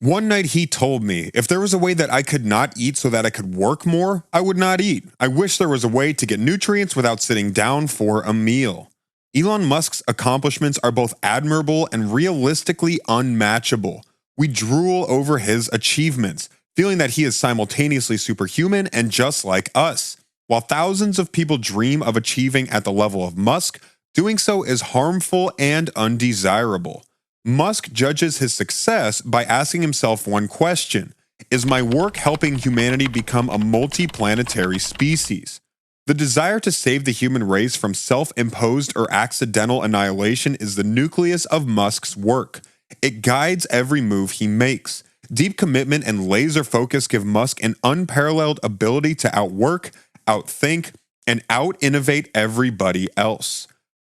One night he told me, if there was a way that I could not eat so that I could work more, I would not eat. I wish there was a way to get nutrients without sitting down for a meal. Elon Musk's accomplishments are both admirable and realistically unmatchable. We drool over his achievements, feeling that he is simultaneously superhuman and just like us. While thousands of people dream of achieving at the level of Musk, doing so is harmful and undesirable. Musk judges his success by asking himself one question: is my work helping humanity become a multi-planetary species? The desire to save the human race from self-imposed or accidental annihilation is the nucleus of Musk's work. It guides every move he makes. Deep commitment and laser focus give Musk an unparalleled ability to outwork, outthink, and out-innovate everybody else.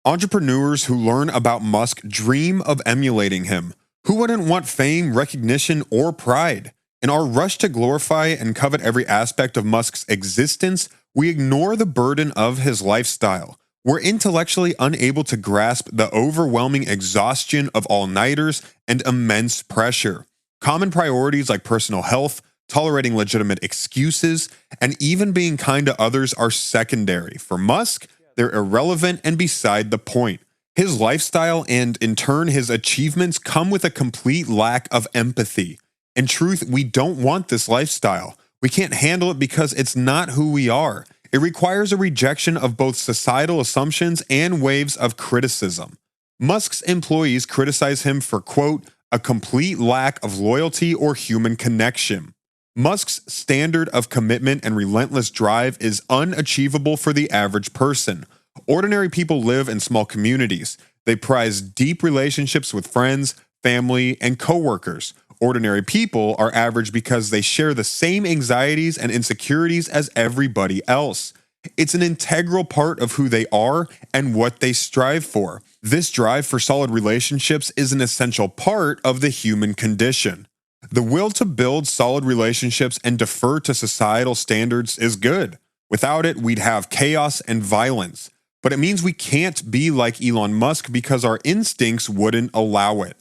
Entrepreneurs who learn about Musk dream of emulating him. Who wouldn't want fame, recognition, or pride? In our rush to glorify and covet every aspect of Musk's existence, we ignore the burden of his lifestyle. We're intellectually unable to grasp the overwhelming exhaustion of all-nighters and immense pressure. Common priorities like personal health, tolerating legitimate excuses, and even being kind to others are secondary. For Musk, they're irrelevant and beside the point. His lifestyle and, in turn, his achievements come with a complete lack of empathy. In truth, we don't want this lifestyle. We can't handle it because it's not who we are. It requires a rejection of both societal assumptions and waves of criticism. Musk's employees criticize him for, quote, a complete lack of loyalty or human connection. Musk's standard of commitment and relentless drive is unachievable for the average person. Ordinary people live in small communities. They prize deep relationships with friends, family, and coworkers. Ordinary people are average because they share the same anxieties and insecurities as everybody else. It's an integral part of who they are and what they strive for. This drive for solid relationships is an essential part of the human condition. The will to build solid relationships and defer to societal standards is good. Without it, we'd have chaos and violence. But it means we can't be like Elon Musk because our instincts wouldn't allow it.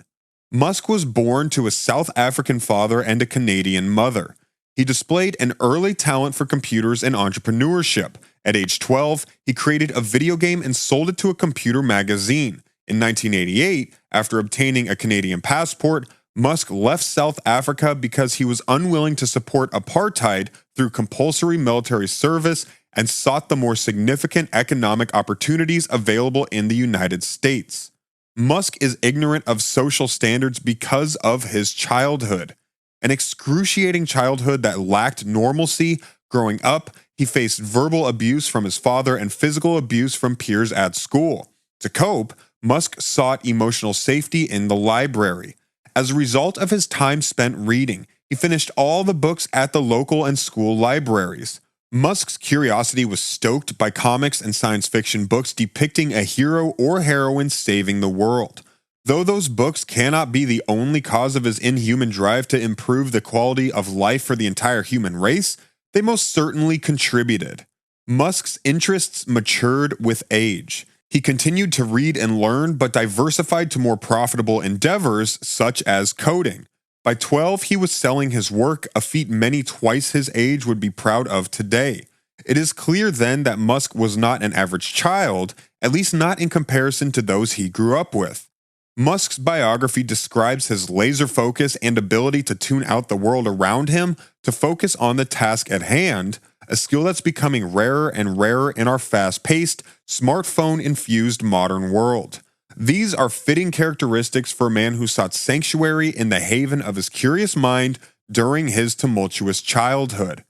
Musk was born to a South African father and a Canadian mother. He displayed an early talent for computers and entrepreneurship. At age 12, he created a video game and sold it to a computer magazine. In 1988, after obtaining a Canadian passport, Musk left South Africa because he was unwilling to support apartheid through compulsory military service and sought the more significant economic opportunities available in the United States. Musk is ignorant of social standards because of his childhood. An excruciating childhood that lacked normalcy. Growing up, he faced verbal abuse from his father and physical abuse from peers at school. To cope, Musk sought emotional safety in the library. As a result of his time spent reading, he finished all the books at the local and school libraries. Musk's curiosity was stoked by comics and science fiction books depicting a hero or heroine saving the world. Though those books cannot be the only cause of his inhuman drive to improve the quality of life for the entire human race, they most certainly contributed. Musk's interests matured with age. He continued to read and learn, but diversified to more profitable endeavors such as coding. By 12, he was selling his work, a feat many twice his age would be proud of today. It is clear then that Musk was not an average child, at least not in comparison to those he grew up with. Musk's biography describes his laser focus and ability to tune out the world around him to focus on the task at hand, a skill that's becoming rarer and rarer in our fast-paced, smartphone-infused modern world. These are fitting characteristics for a man who sought sanctuary in the haven of his curious mind during his tumultuous childhood.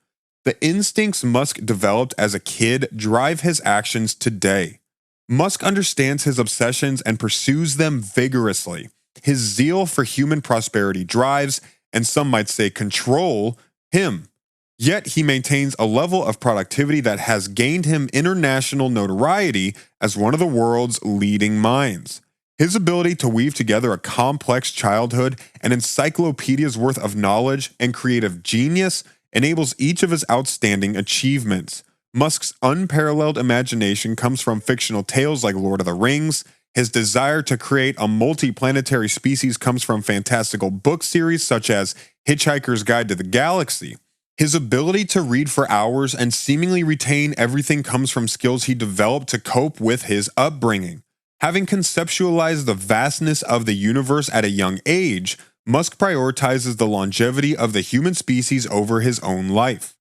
The instincts Musk developed as a kid drive his actions today. Musk understands his obsessions and pursues them vigorously. His zeal for human prosperity drives, and some might say control, him. Yet he maintains a level of productivity that has gained him international notoriety as one of the world's leading minds. His ability to weave together a complex childhood, an encyclopedia's worth of knowledge, and creative genius enables each of his outstanding achievements. Musk's unparalleled imagination comes from fictional tales like Lord of the Rings, His desire to create a multi-planetary species comes from fantastical book series such as Hitchhiker's Guide to the Galaxy. His ability to read for hours and seemingly retain everything comes from skills he developed to cope with his upbringing. Having conceptualized the vastness of the universe at a young age, Musk prioritizes the longevity of the human species over his own life.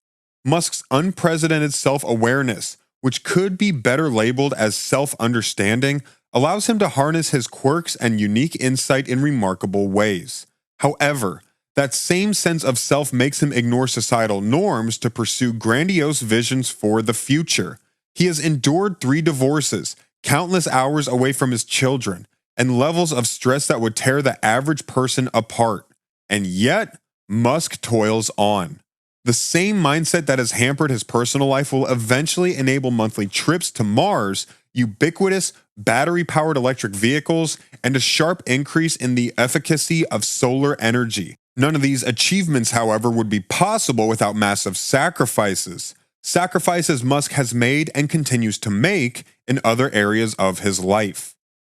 Musk's unprecedented self-awareness, which could be better labeled as self-understanding, allows him to harness his quirks and unique insight in remarkable ways. However, that same sense of self makes him ignore societal norms to pursue grandiose visions for the future. He has endured 3 divorces, countless hours away from his children, and levels of stress that would tear the average person apart. And yet, Musk toils on. The same mindset that has hampered his personal life will eventually enable monthly trips to Mars, ubiquitous battery-powered electric vehicles, and a sharp increase in the efficacy of solar energy. None of these achievements, however, would be possible without massive sacrifices. Sacrifices Musk has made and continues to make in other areas of his life.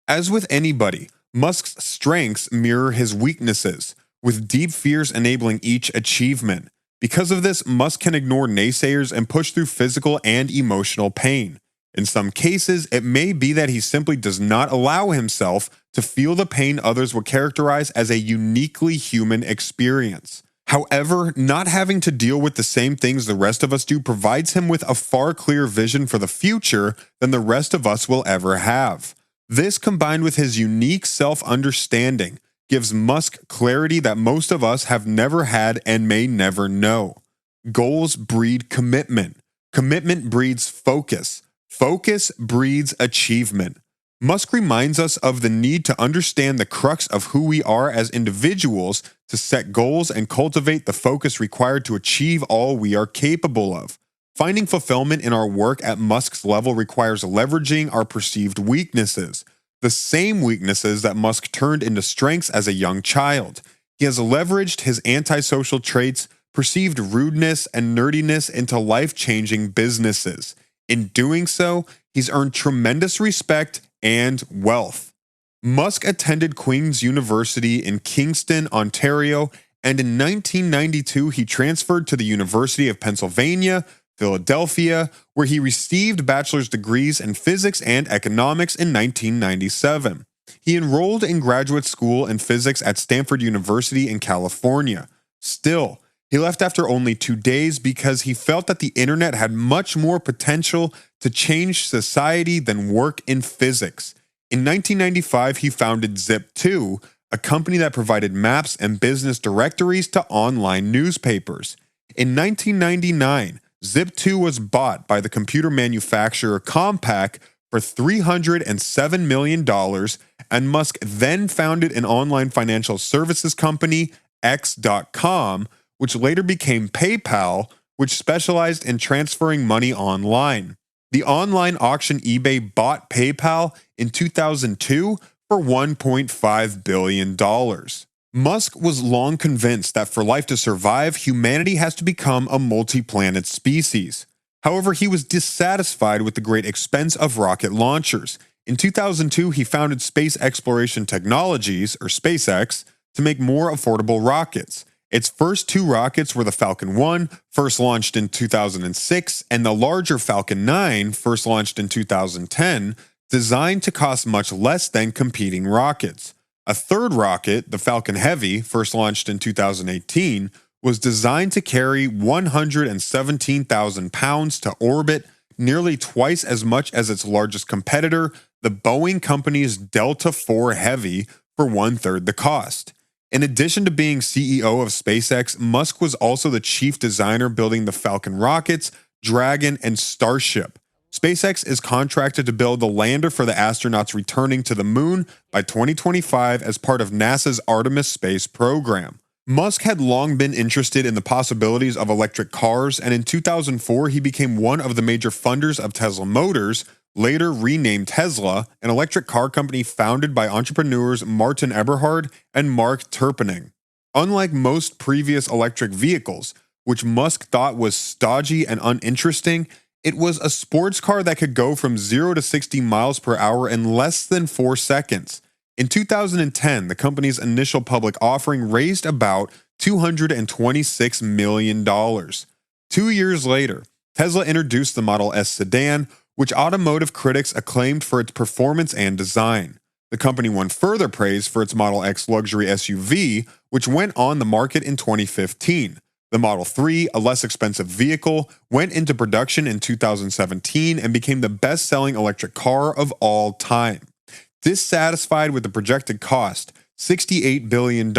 As with anybody, Musk's strengths mirror his weaknesses, with deep fears enabling each achievement. Because of this, Musk can ignore naysayers and push through physical and emotional pain. In some cases, it may be that he simply does not allow himself to feel the pain others would characterize as a uniquely human experience. However, not having to deal with the same things the rest of us do provides him with a far clearer vision for the future than the rest of us will ever have. This, combined with his unique self-understanding, gives Musk clarity that most of us have never had and may never know. Goals breed commitment. Commitment breeds focus. Focus breeds achievement. Musk reminds us of the need to understand the crux of who we are as individuals, to set goals and cultivate the focus required to achieve all we are capable of. Finding fulfillment in our work at Musk's level requires leveraging our perceived weaknesses, the same weaknesses that Musk turned into strengths as a young child. He has leveraged his antisocial traits, perceived rudeness, and nerdiness into life-changing businesses. In doing so, he's earned tremendous respect and wealth. Musk attended Queen's University in Kingston, Ontario, and in 1992 he transferred to the University of Pennsylvania, Philadelphia, where he received bachelor's degrees in physics and economics in 1997. He enrolled in graduate school in physics at Stanford University in California. Still, he left after only 2 days because he felt that the internet had much more potential to change society than work in physics. In 1995, he founded Zip2, a company that provided maps and business directories to online newspapers. In 1999, Zip2 was bought by the computer manufacturer Compaq for $307 million, and Musk then founded an online financial services company, X.com, which later became PayPal, which specialized in transferring money online. The online auction eBay bought PayPal in 2002 for $1.5 billion. Musk was long convinced that for life to survive, humanity has to become a multi-planet species. However, he was dissatisfied with the great expense of rocket launchers. In 2002, he founded Space Exploration Technologies, or SpaceX, to make more affordable rockets. Its first 2 rockets were the Falcon 1, first launched in 2006, and the larger Falcon 9, first launched in 2010, designed to cost much less than competing rockets. A third rocket, the Falcon Heavy, first launched in 2018, was designed to carry 117,000 pounds to orbit, nearly twice as much as its largest competitor, the Boeing company's Delta IV Heavy, for 1/3 the cost. In addition to being CEO of SpaceX, Musk was also the chief designer building the Falcon rockets, Dragon, and Starship. SpaceX is contracted to build the lander for the astronauts returning to the moon by 2025 as part of NASA's Artemis space program. Musk had long been interested in the possibilities of electric cars, and in 2004 he became one of the major funders of Tesla Motors, later renamed Tesla, an electric car company founded by entrepreneurs Martin Eberhard and Mark Terpening. Unlike most previous electric vehicles, which Musk thought was stodgy and uninteresting, It was a sports car that could go from 0 to 60 miles per hour in less than 4 seconds. In 2010, the company's initial public offering raised about $226 million. 2 years later, Tesla introduced the Model S sedan, which automotive critics acclaimed for its performance and design. The company won further praise for its Model X luxury SUV, which went on the market in 2015. The Model 3, a less expensive vehicle, went into production in 2017 and became the best-selling electric car of all time. Dissatisfied with the projected cost, $68 billion,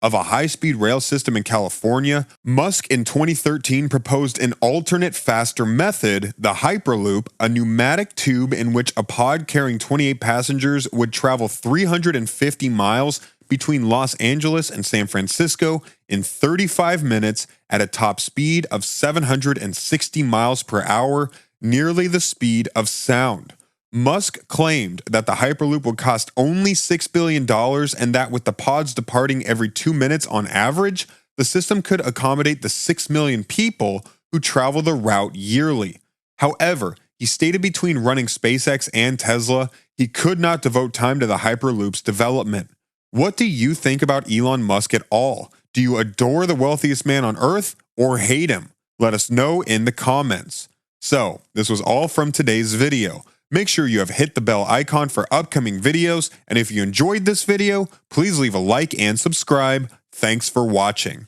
of a high-speed rail system in California, Musk in 2013 proposed an alternate, faster method, the Hyperloop, a pneumatic tube in which a pod carrying 28 passengers would travel 350 miles between Los Angeles and San Francisco in 35 minutes at a top speed of 760 miles per hour, nearly the speed of sound. Musk claimed that the Hyperloop would cost only $6 billion and that with the pods departing every 2 minutes on average, the system could accommodate the 6 million people who travel the route yearly. However, he stated between running SpaceX and Tesla, he could not devote time to the Hyperloop's development. What do you think about Elon Musk at all? Do you adore the wealthiest man on Earth or hate him? Let us know in the comments. So, this was all from today's video. Make sure you have hit the bell icon for upcoming videos, and if you enjoyed this video, please leave a like and subscribe. Thanks for watching.